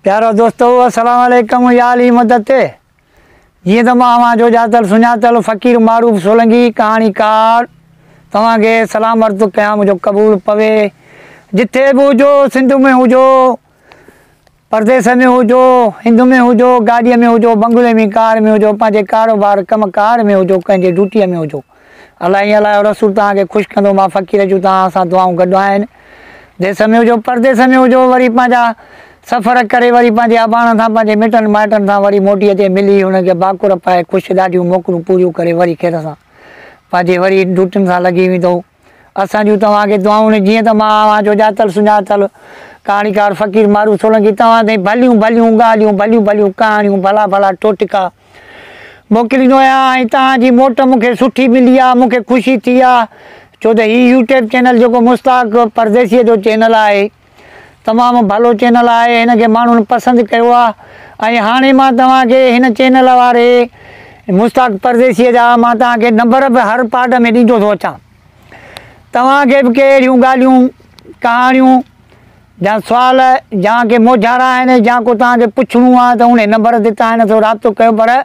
प्यारो दोस्तों अस्सलाम वालेकुम याली मदद जी तो मां जो जातल सुञातल फ़कीर मारूफ सोलंगी कहानीकार तव्हांखे सलाम अर्ज़ु कयां मुझो क़बूल पवे जिथे भी हुजो सिंध में हुजो परदेस में हुजो हिंद में हुजो गाड़ीअ में हुजो बंगले में कार में हुजो पंहिंजे कारोबार कमकार में हुजो कंहिंजे ड्यूटीअ में हुजो अलाए अलाए रसूल तव्हांखे ख़ुशि कंदो मां फ़कीर जूं तव्हां सां दुआऊं गॾु आहिनि देश में हुजो परदेस में हुजो वरी पंहिंजा सफ़र करे वरी पंहिंजे अबाण सां पंहिंजे मिटनि माइटनि सां वरी मोटी अचे मिली हुनखे बाकुर पाए ख़ुशि ॾाढियूं मोकलूं पूरियूं करे वरी खेर सां पंहिंजे वरी ड्यूटियुनि सां लॻी वेंदो असांजूं तव्हांखे दुआऊं जीअं त मां जो जातल सुञातल कहाणीकार फ़कीर मारूफ सोलंगी तव्हां ते भलियूं भलियूं ॻाल्हियूं भलियूं भलियूं कहाणियूं भला भला टोटका मोकिलींदो आहियां ऐं तव्हांजी मोट मूंखे सुठी मिली आहे मूंखे ख़ुशी थी आहे छो त हीउ यूट्यूब चैनल जेको मुश्ताक परदेसीअ जो चैनल आहे तमामु भलो चैनल आहे हिनखे माण्हुनि पसंदि कयो आहे ऐं हाणे मां तव्हांखे हिन चैनल वारे मुश्ताक परदेसीअ जा मां तव्हांखे नंबर बि हर पार्ट में ॾींदो थो अचां तव्हांखे बि कहिड़ियूं ॻाल्हियूं कहाणियूं या सुवाल या के मोझारा आहिनि या को तव्हांखे पुछणो आहे त उन नंबर ते तव्हां हिन सां राब्तो कयो पर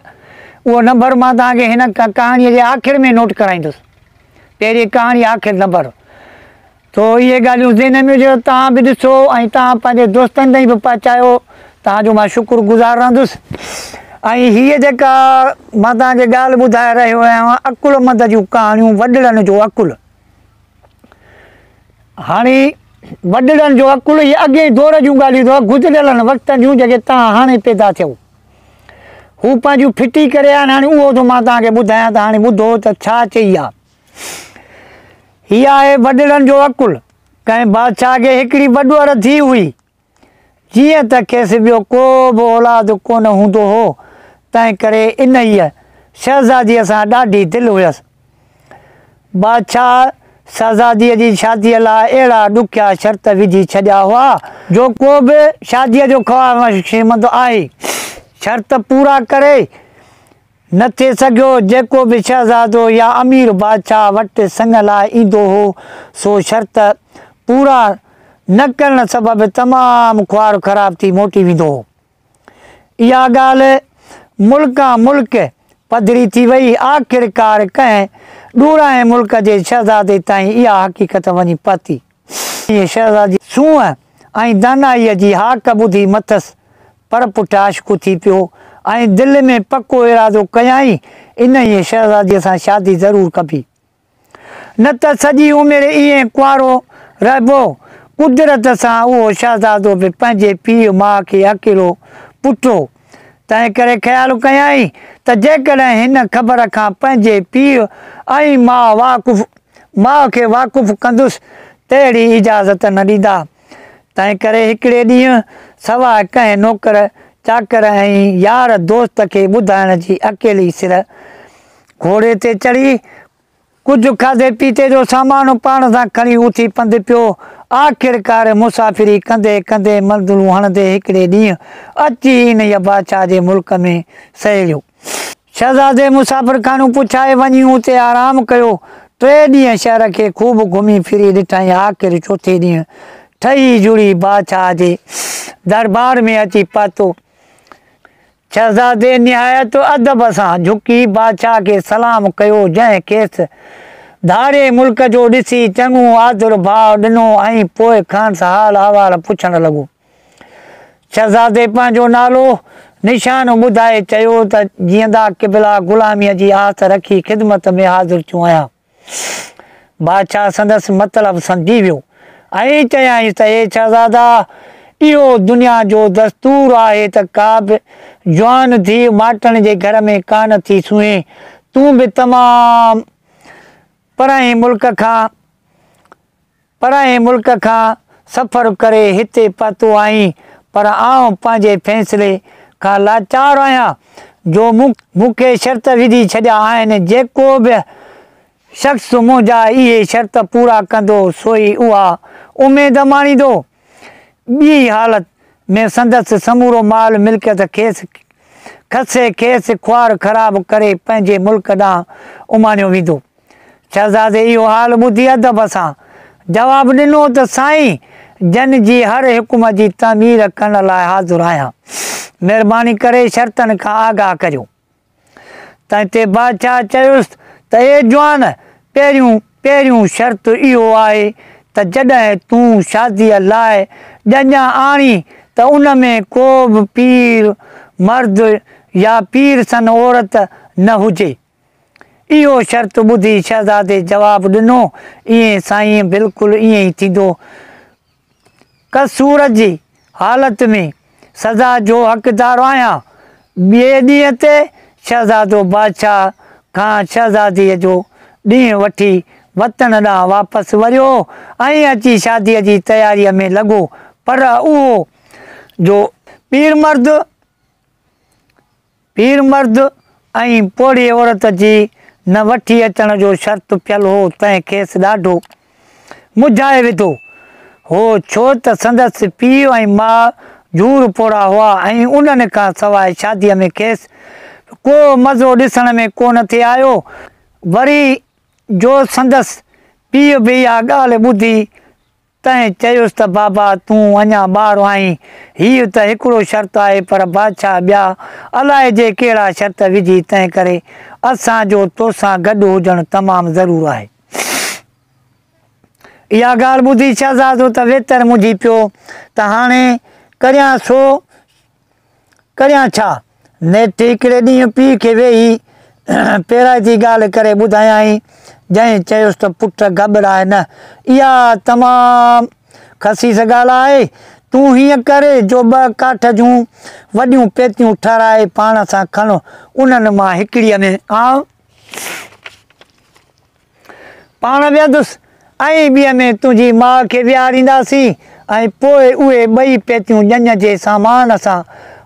उहो नंबर मां तव्हांखे हिन कहाणीअ जे आख़िर में नोट कराईंदुसि पहिरीं कहाणी आख़िर नंबर तो ये ॻाल्हियूं ज़हन में हुजे तव्हां बि ॾिसो ऐं तव्हां पंहिंजे दोस्तनि ताईं बि पहुचायो तव्हांजो मां शुक्रगुज़ार रहंदुसि ऐं हीअ जेका मां तव्हांखे ॻाल्हि ॿुधाए रहियो आहियां अकुलमंद जूं कहाणियूं वॾड़नि जो अकुल हाणे वॾड़नि जो अकुल इहे अॻे दौर जूं ॻाल्हियूं अथव गुज़िरियल वक़्तनि जूं जेके तव्हां हाणे पैदा थियो हू पंहिंजूं फिटी करे आहिनि हाणे उहो त मां तव्हांखे ॿुधायां त हाणे ॿुधो त छा चई आहे हीअ आहे वॾड़नि जो अकुल कंहिं बादशाह खे हिकिड़ी वॾुअर थी हुई जीअं त खेसि ॿियो को बि औलाद कोन हूंदो हो तंहिं करे इन हीअ शहज़ादीअ सां ॾाढी दिलि हुयसि बादशाह शहज़ादीअ जी शादीअ लाइ अहिड़ा ॾुखिया शर्त विझी छॾिया हुआ जो को बि शादीअ जो ख़्वाहिशमंद आहे शर्त पूरा करे न थी सघियो जेको बि शहज़ादो या अमीर बादशाह वटि संग लाइ ईंदो हो सो शर्त पूरा न करण सबबि तमामु ख्वार ख़राब थी मोटी वेंदो हो इहा ॻाल्हि मुल्का मुल्क पधरी थी वई आख़िरकार कंहिं ॾूरांहें मुल्क जे शहज़ादे ताईं इहा हक़ीक़त वञी पहुती हीअ शहज़ादी सूंहं ऐं दानाईअ जी हाक ॿुधी मथसि पर पुठि आशिक़ु थी पियो ऐं दिलि में पको इरादो कयाई इन ई शहज़ादीअ सां शादी ज़रूरु कबी न त सॼी उमिरि ईअं कुंवारो रहिबो कुदरत सां उहो शहज़ादो बि पंहिंजे पीउ माउ खे अकेलो पुट हो तंहिं करे ख़्यालु कयाई त जेकॾहिं हिन ख़बर खां पंहिंजे पीउ ऐं माउ खे वाक़ुफ़ु कंदुसि तहिड़ी इजाज़त न ॾींदा तंहिं करे हिकिड़े ॾींहुं सवाइ कंहिं नौकर चाकर ऐं यार दोस्त खे ॿुधाइण जी अकेली सिर घोड़े ते चढ़ी कुझु खाधे पीते जो सामान पाण सां खणी उथी पंधु पियो आख़िरकार मुसाफ़िरी कंदे कंदे मंज़िलूं हणंदे हिकिड़े ॾींहुं अची इन बादशाह जे मुल्क में सहेलियो शहज़ादे मुसाफ़िर खानूं पुछाए वञी उते आराम कयो 3 ॾींहं शहर खे ख़ूब घुमी फिरी ॾिठई आख़िर चौथे ॾींहुं ठही जुड़ी बादशाह जे दरबार में अची पहुतो शहज़ादे निहायत अदब सां झुकी बादशाह खे सलाम कयो जंहिं खेसि धारे मुल्क जो ॾिसी चङो आदर भाव ॾिनो ऐं पोइ खांसि हाल अहवाल पुछणु लॻो शहज़ादे पंहिंजो नालो निशान ॿुधाए चयो त जीअंदा क़िबला ग़ुलामीअ जी आस रखी ख़िदमत में हाज़िर थियो आहियां बादशाह संदसि मतिलबु सम्झी वियो ऐं चयाईं त हे शहज़ादा इहो दुनिया जो दस्तूर आहे त का बि जवान थी माटण जे घर में कान थी सुहे तूं बि तमामु पराए मुल्क खां सफ़र करे हिते पहुतो आहीं पर आउं पंहिंजे फ़ैसिले खां लाचार आहियां जो मूंखे शर्त विझी छॾिया आहिनि जेको बि शख़्स मुंहिंजा इहे शर्त पूरा कंदो सोई उहा उमेद माणींदो ॿी हालत में संदसि समूरो माल मिल्कियत खेसि ख्वार ख़राब करे पंहिंजे मुल्क ॾांहुं उमानियो वेंदो शहज़ादे इहो हाल ॿुधी अदब सां जवाबु ॾिनो त साईं जन जी हर हुकुम जी तामीर करण लाइ हाज़ुर आहियां। महिरबानी करे शर्तनि खां आगाह करियो। त हिते बादशाह चयुसि त ए जवान, पहिरियों शर्त इहो आहे त जॾहिं तूं शादीअ लाइ ॼञ आणी त उन में को बि पीर मर्द या पीर सन औरत न हुजे। इहो शर्त ॿुधी शहज़ादे जवाबु ॾिनो, ईअं साईं, बिल्कुलु ईअं ई थींदो। कसूर जी हालति में सज़ा जो हक़दारु आहियां। ॿिए ॾींहं ते शहज़ादो बादशाह खां शहज़ादीअ जो ॾींहुं वठी वतन ॾांहुं वापसि वरियो ऐं अची शादीअ जी तयारीअ में लॻो। पर उहो जो पीर मर्द ऐं पोड़ी औरत जी न वठी अचण जो शर्त पियल हो, तंहिं खेसि ॾाढो मुंझाए विधो हो, छो त संदसि पीउ ऐं माउ झूर पोड़ा हुआ ऐं उन्हनि खां सवाइ शादीअ में खेसि को मज़ो ॾिसण में कोन थे आयो। वरी जो संदसि पीउ बि इहा ॻाल्हि ॿुधी तंहिं चयुसि त बाबा, तूं अञा ॿारु आहीं, हीअ त हिकिड़ो शर्त आहे, पर बादशाह ॿिया अलाए जे कहिड़ा शर्त विझी, तंहिं करे असांजो तोसां गॾु हुजणु तमामु ज़रूरु आहे। इहा ॻाल्हि ॿुधी शहज़ादो त वेतर मुंझी पियो त हाणे करियां छा। नेठि हिकिड़े ॾींहुं पीउ खे वेही पहिराईं ॻाल्हि करे ॿुधायई, जंहिं चयुसि त पुट घबराए न, इहा तमामु ख़सीस ॻाल्हि आहे। तूं हीअं करे जो 2 काठ जूं वॾियूं पेतियूं ठाराए पाण सां खण, उन्हनि मां हिकिड़ीअ में पाण विहंदुसि ऐं ॿिए में तुंहिंजी माउ खे विहारींदासीं ऐं पोइ उहे 2 पेतियूं ॼञ जे सामान सां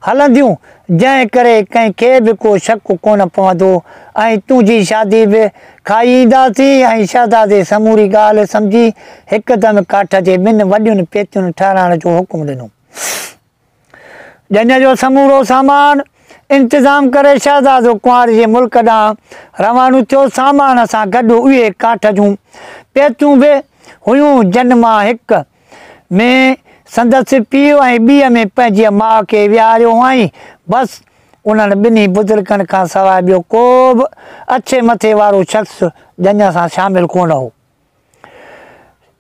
हलंदियूं, जंहिं करे कंहिंखे बि को शक कोन पवंदो ऐं तुंहिंजी शादी बि खाई ईंदासीं। ऐं शहज़ादे समूरी ॻाल्हि सम्झी हिकदमि काठ जे 2 वॾियुनि पेतियुनि ठाराइण जो हुकुम ॾिनो। ॼञ जो समूरो सामान इंतज़ाम करे शहज़ादो कुंवार जे मुल्क ॾांहुं रवानो थियो। सामान सां गॾु उहे काठ जूं पेतियूं बि हुयूं, जन मां हिक में संदसि पीउ ऐं ॿिए में पंहिंजी माउ खे विहारियो हुअईं। बसि उन्हनि 2 बुज़ुर्गनि खां सवाइ ॿियो को बि अछे मथे वारो शख़्स ॼञ सां शामिल कोन हो।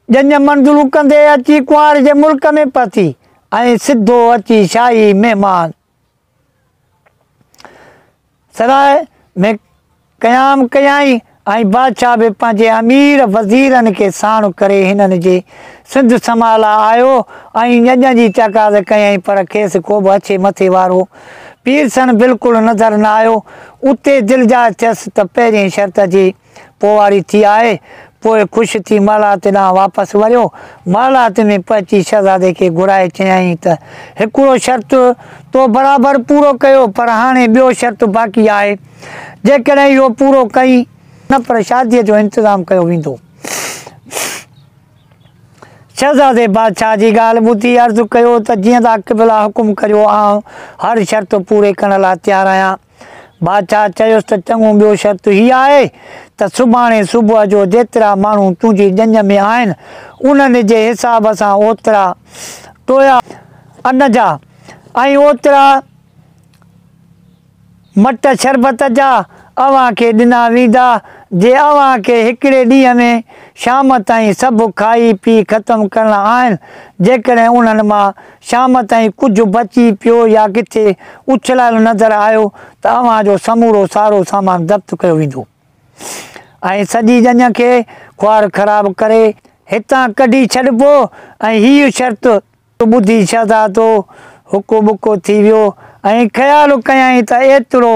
ॼञ मंज़ूर कंदे अची कुंवार जे मुल्क में पहुती ऐं सिधो अची शाही महिमान सराय में क़याम कयई ऐं बादशाह बि पंहिंजे अमीर वज़ीरनि खे साण करे हिननि जे सिंध संभाला आयो ऐं ॼञ जी चकास कयई, पर खेसि को बि अछे मथे वारो पीर सन बिल्कुलु नज़र न आयो। उते दिलजाए थियसि त पहिरीं शर्त जी पोवारी थी आहे। पोइ ख़ुशि थी महलात ॾांहुं वापसि वरियो। महलात में पहुची शहज़ादे खे घुराए चयई त हिकिड़ो शर्त तो बराबरि पूरो कयो, पर हाणे ॿियो शर्त बाक़ी आहे। जेकॾहिं इहो पूरो कई न, पर शादीअ जो इंतज़ाम कयो वेंदो। शहज़ादे बादशाह जी ॻाल्हि ॿुधी अर्ज़ु कयो त जीअं त क़िबला हुकुम करियो, आउं हर शर्त पूरे करण लाइ तयारु आहियां। बादशाह चयुसि त चङो, ॿियो शर्त हीअ आहे त सुभाणे सुबुह जो जेतिरा माण्हू तुंहिंजी ॼञ में आहिनि, उन्हनि जे हिसाब सां ओतिरा टोया अन जा ऐं ओतिरा मट शरबत जा अव्हां खे ॾिना वेंदा। जे अव्हां खे हिकिड़े ॾींहं में शाम ताईं सभु खाई पी ख़तमु करणा आहिनि, जेकॾहिं उन्हनि मां शाम ताईं कुझु बची पियो या किथे उछलायल नज़र आयो त अव्हां जो समूरो सारो सामान ज़ब्त कयो वेंदो ऐं सॼी ॼञ खे ख्वार ख़राबु करे हितां कढी छॾिबो। ऐं हीअ शर्त ॿुधी शहज़ादो हुको बुको थी वियो ऐं ख़्यालु कयई त एतिरो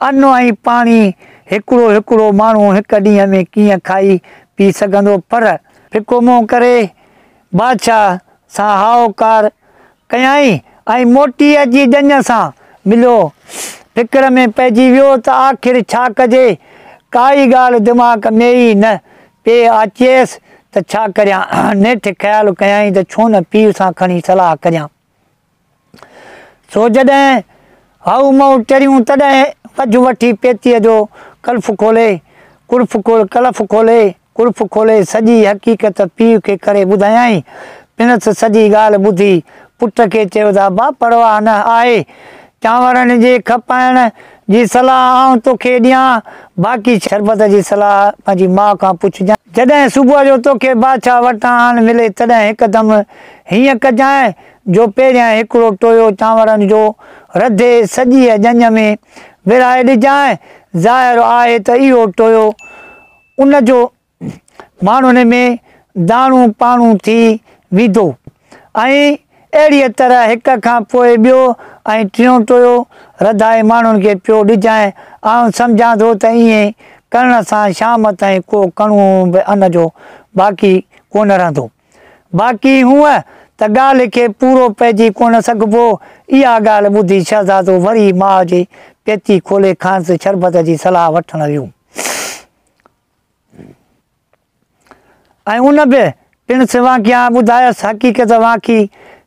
अन्न ऐं पाणी हिकिड़ो माण्हू हिकु ॾींहं में कीअं खाई पी सघंदो। पर फिको मुंहुं करे बादशाह सां हाओकार कयई ऐं मोटी अची ॼञ सां मिलियो। फिक्र में पइजी वियो त आख़िर छा कजे। काई ॻाल्हि दिमाग़ में ई न पे अचेसि त छा करियां। नेठि ख़्यालु कयई त छो न पीउ सां खणी सलाह करियां। सो जॾहिं हाउ माउ चरियूं तॾहिं वझ वठी पेतीअ जो कुल्फ़ खोले सॼी हक़ीक़त पीउ खे करे ॿुधायई। पिणस सॼी ॻाल्हि ॿुधी पुट खे चयो त अबा परवाह न आहे, चांवरनि जे खपाइण जी सलाह आउं तोखे ॾियां, बाक़ी शरबत जी सलाह पंहिंजी माउ खां पुछजांइ। जॾहिं सुबुह जो तोखे बादशाह वटां आन मिले तॾहिं हिकदमि हीअं कजांइ जो पहिरियां हिकिड़ो टोयो चांवरनि जो रधे सॼीअ ॼञ में विराए ॾिजांइ। ज़ाहिर आहे त इहो टोयो उनजो माण्हुनि में दाणू पाणू थी वेंदो ऐं अहिड़ीअ तरह हिक खां पोइ ॿियो ऐं टियों टोयो रधाए माण्हुनि खे पियो ॾिजांइ। आउं सम्झां थो त ईअं करण सां शाम ताईं को कणो बि अन जो बाक़ी कोन रहंदो। बाक़ी हूअं त ॻाल्हि खे पूरो पइजी कोन सघिबो। इहा ॻाल्हि ॿुधी शहज़ादो वरी माउ जी पेती खोले खांसि शरबत जी सलाह वठणु वियो ऐं उन बि पिणस वाकिया ॿुधायसि हक़ीक़त वाकी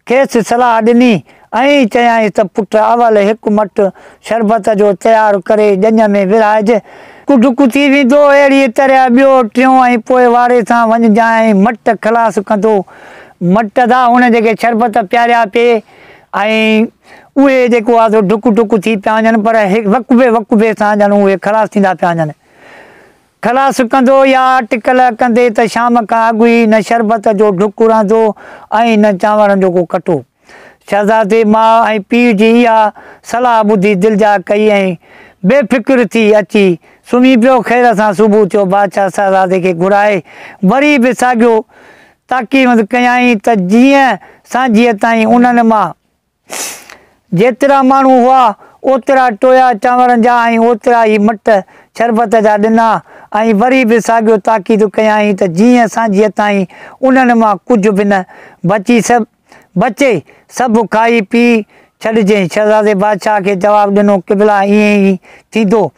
खेसि सलाह ॾिनी ऐं चयाईं त पुट अवल हिकु मटु शरबत जो तयारु करे ॼञ में विराइजे, ढुक थी वेंदो। अहिड़ी तरह ॿियो टियों ऐं पोइ वारे सां वञजांइ, मट ख़लास कंदो। मट था हुन जेके शरबत पियारिया पिए ऐं उहे जेको आहे ढुक थी पिया वञनि, पर वक़्बे सां ॼण उहे ख़लास थींदा पिया वञनि। ख़लास कंदो या अटकल कंदे त शाम खां अॻु ई न शरबत जो ढुक रहंदो ऐं न चांवरनि जो को कटो। शहज़ादे माउ ऐं पीउ जी इहा सलाह ॿुधी दिलजा कई ऐं बेफ़िक्र थी अची सुम्ही पियो। ख़ैर सां सुबुह थियो बादशाह शहज़ादे खे घुराए वरी बि साॻियो ताक़ीद कयई त जीअं सांझीअ ताईं उन्हनि मां जेतिरा माण्हू हुआ ओतिरा टोया चांवरनि जा ऐं ओतिरा ई मट शरबत जा ॾिना ऐं वरी बि साॻियो ताक़ीद कयई त जीअं सांझीअ ताईं उन्हनि मां कुझु बि न बचे सभु खाई पी छॾिजांइ। शहज़ादे बादशाह खे जवाबु ॾिनो क़िबला ईअं ई थींदो।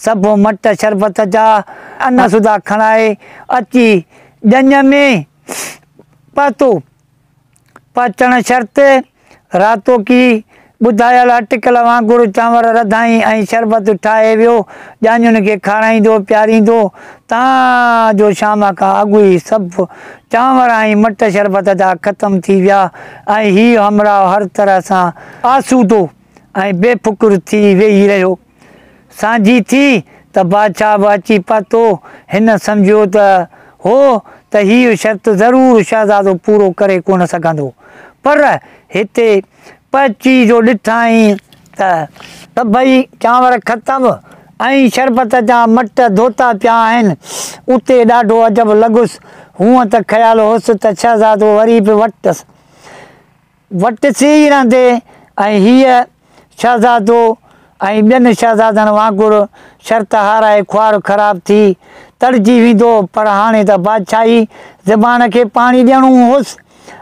सभु मट शरबत जा अन सुधा खणाए अची ॼञ में पहुतो। पचण शर्त रातो की ॿुधायल अटकल वांगुरु चांवर रधाई ऐं शरबत ठाहे वियो, ॼाणियुनि खे खाराईंदो पीआरींदो। जो शाम खां अॻु ई सभु चांवर ऐं मट शरबत जा ख़तमु थी विया ऐं हीउ हमराह हर तरह सां आसूदो ऐं बेफ़िक्र थी वेही रहियो। सांझी थी त बादशाह बि अची पहुतो। हिन सम्झियो त हो त हीउ शर्त ज़रूरु शहज़ादो पूरो करे कोन सघंदो, पर हिते पची जो ॾिठाई त सभई चांवर ख़तमु ऐं शरबत जा मट धोता पिया आहिनि। उते ॾाढो अजब लॻुसि। हूअं त ख़्यालु हुअसि त शहज़ादो वरी बि वटि ई रहंदे ऐं हीअ शहज़ादो ऐं ॿियनि शहज़ादनि वांगुरु शर्त हाराए ख्वार ख़राबु थी तड़िजी वेंदो। पर हाणे त बादशाही ज़बान खे पाणी ॾियणो हुअसि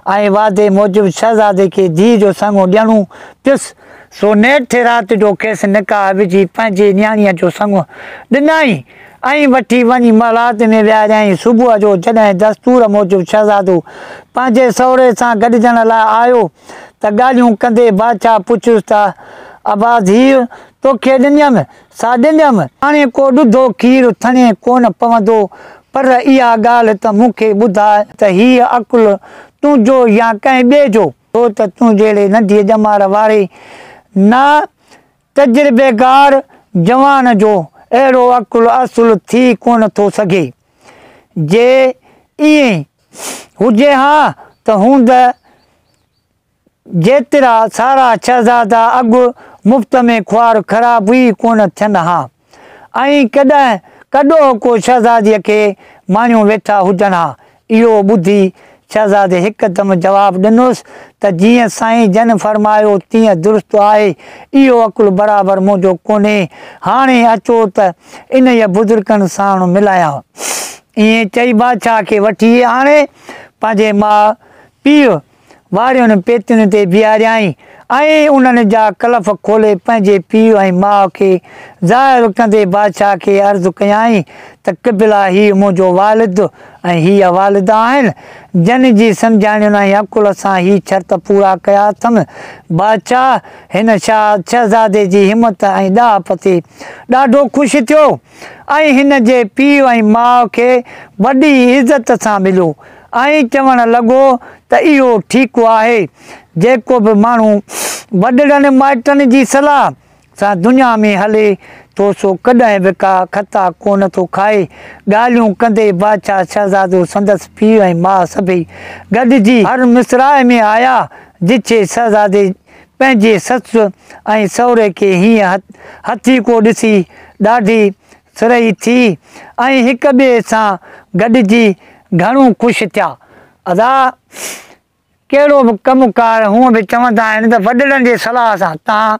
ऐं वादे मूजिबि शहज़ादे खे धीउ जो संगो ॾियणो पियुसि। सो नेठि राति जो खेसि निकाह विझी पंहिंजे न्याणीअ जो संगो ॾिनई ऐं वठी वञी महलात में विहारियईं। सुबुह जो जॾहिं दस्तूर मूजिबि शहज़ादो पंहिंजे सहुरे सां गॾिजण लाइ आयो त ॻाल्हियूं कंदे बादशाह पुछियुसि त अबा धीउ तोखे ॾिनमि सा ॾिनमि, हाणे को ॾुधो खीरु थणे कोन पवंदो, पर इहा ॻाल्हि त मूंखे ॿुधाए त हीअ अकुलु तुंहिंजो या कंहिं ॿिए जो, छो त तूं जहिड़े नंढी ॼमार वारे ना तजुर्बेगार जवान जो अहिड़ो अकुलु असुलु थी कोन थो सघे। जे ईअं हुजे हा त हूंद जेतिरा सारा शहज़ादा अॻु मुफ़्त में ख्वार ख़राबु ई कोन थियनि हा ऐं कॾो को शहज़ादीअ खे माणियूं वेठा हुजनि हा। इहो ॿुधी शहज़ादे हिकदमि जवाबु ॾिनोसि त जीअं साईं जन फरमायो तीअं दुरुस्त आहे, इहो अकुलु बराबरि मुंहिंजो कोन्हे। हाणे अचो त इन बुज़ुर्गनि सां मिलायां। ईअं चई बादशाह खे वठी हाणे पंहिंजे माउ पीउ वारियुनि पेतियुनि ते बीहारियईं ऐं उन्हनि जा कलफ खोले पंहिंजे पीउ ऐं माउ खे ज़ाहिर कंदे बादशाह खे अर्ज़ु कयई त क़िबला हीउ मुंहिंजो वालिद ऐं हीअ वालिदा आहिनि, जन जी सम्झाइणियुनि ऐं अकुल सां हीअ शर्त पूरा कया अथमि। बादशाह हिन शहज़ादे जी हिमत ऐं ॾाप ते ॾाढो ख़ुशि थियो ऐं हिन जे पीउ ऐं माउ खे वॾी इज़त सां मिलियो ऐं चवणु लॻो त इहो ठीकु आहे। जेको बि माण्हू वॾड़नि माइटनि जी सलाह सां दुनिया में हले तो सो कॾहिं बि का खता कोन थो खाए। ॻाल्हियूं कंदे बादशाह शहज़ादो संदसि पीउ ऐं माउ सभई गॾिजी हर मिसराए में आया। जिथे शहज़ादे पंहिंजे ससु ऐं सहुरे खे हीअं हथी को ॾिसी ॾाढी सिरई थी ऐं हिक ॿिए सां गॾिजी घणो ख़ुशि थिया। अदा कहिड़ो बि कमुकार हूअं बि चवंदा आहिनि त वॾड़नि जे सलाह सां तव्हां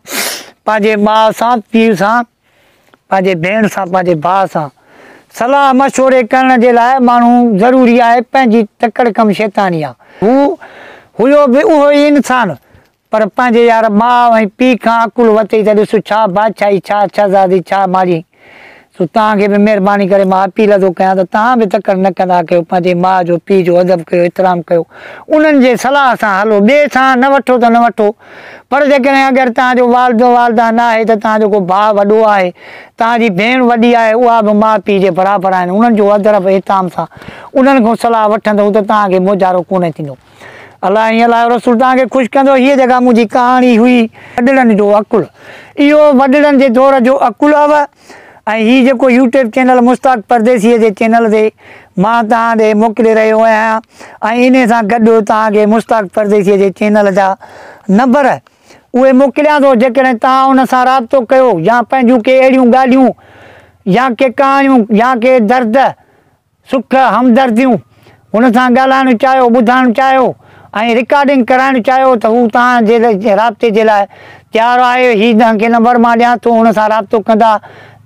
पंहिंजे माउ सां पीउ सां पंहिंजे भेण सां पंहिंजे भाउ सां सलाह मशवरे करण जे लाइ माण्हू ज़रूरी आहे। पंहिंजी तकड़ कमु शैतानी आहे। हू हुयो बि उहो ई इंसानु पर पंहिंजे यार माउ ऐं पीउ खां अकुल वरितई त ॾिसो छा बादशाही छा शहज़ादी छा मारी। सो तव्हांखे बि महिरबानी करे मां अपील थो कयां त तव्हां बि तकड़ न कंदा कयो। पंहिंजे माउ जो पीउ जो अदब कयो एतिराम कयो। उन्हनि जे सलाह सां हलो। ॿिए सां न वठो त न वठो पर जेकॾहिं अगरि तव्हांजो वालिदो वालिदा न आहे त तव्हांजो को भाउ वॾो आहे तव्हांजी भेण वॾी आहे उहा बि माउ पीउ जे बराबरि आहिनि। उन्हनि जो अदब एतिराम सां उन्हनि खां सलाह वठंदव त तव्हांखे मोजारो कोन थींदो। अलाह ईअं अलाह रसूल तव्हांखे ख़ुशि कंदो। हीअ जेका मुंहिंजी कहाणी हुई वॾड़नि जो अकुलु इहो वॾड़नि जे दौर जो अकुलु आहे। ऐं हीउ जेको यूट्यूब चैनल मुश्ताक परदेसीअ जे चैनल ते मां तव्हां ॾे मोकिले रहियो आहियां ऐं इन सां गॾु तव्हांखे मुश्ताक परदेसीअ जे चैनल जा नंबर उहे मोकिलियां थो। जेकॾहिं तव्हां उन सां राब्तो कयो या पंहिंजूं के अहिड़ियूं ॻाल्हियूं या के कहाणियूं या के दर्द सुख हमदर्दियूं हुन सां ॻाल्हाइणु चाहियो ॿुधाइणु चाहियो ऐं रिकॉर्डिंग कराइणु चाहियो त हू तव्हांजे राब्ते जे लाइ तयारु आहे। हीउ तव्हांखे नंबर मां ॾियां थो हुन सां राब्तो कंदा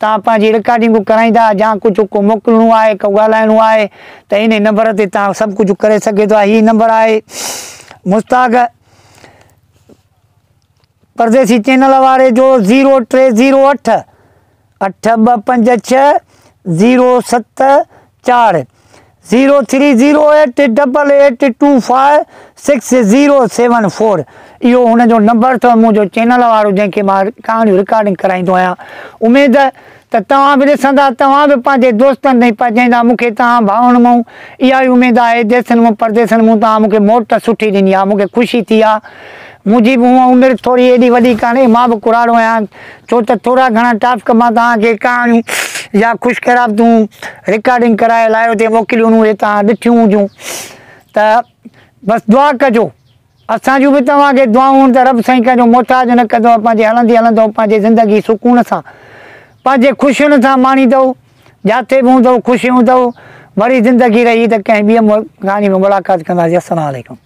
तव्हां पंहिंजी रिकॉर्डिंग कराईंदा या कुझु को मोकिलिणो आहे को ॻाल्हाइणो आहे त इन नंबर ते तव्हां सभु कुझु करे सघे थो। हीउ नंबर आहे मुश्ताक परदेसी चैनल वारे जो 0308 8256 074 0308 8825 6074 इहो हुनजो नंबर अथव मुंहिंजो चैनल वारो जंहिंखे मां कहाणियूं रिकॉर्डिंग कराईंदो आहियां। उमेद त तव्हां बि ॾिसंदा तव्हां बि पंहिंजे दोस्तनि ताईं पहुचाईंदा। मूंखे तव्हां भाउनि मां इहा ई उमेदु आहे देसनि मां परदेसनि मां तव्हां मूंखे मोट सुठी ॾिनी आहे मूंखे ख़ुशी थी आहे। मुंहिंजी बि हूअं उमिरि थोरी एॾी वॾी कान्हे मां बि कुराड़ो आहियां छो त थोरा घणा टास्क मां तव्हांखे कहाणियूं या ख़ुशख़राबूं रिकॉर्डिंग कराए लाहियो ते मोकिलियूं उहे तव्हां ॾिठियूं हुजूं त बसि दुआ कजो। असांजूं बि तव्हांखे दुआऊं त रब साईं कंहिंजो मोहताज न कंदो। पंहिंजे हलंदी हलंदो पंहिंजी ज़िंदगी सुकून सां पंहिंजे ख़ुशियुनि सां माणींदव जिथे बि हूंदव ख़ुशी हूंदव वरी ज़िंदगी रही त कंहिं ॿिए कहाणी में मुलाक़ात कंदासीं। अस्सलाम वालेकुम।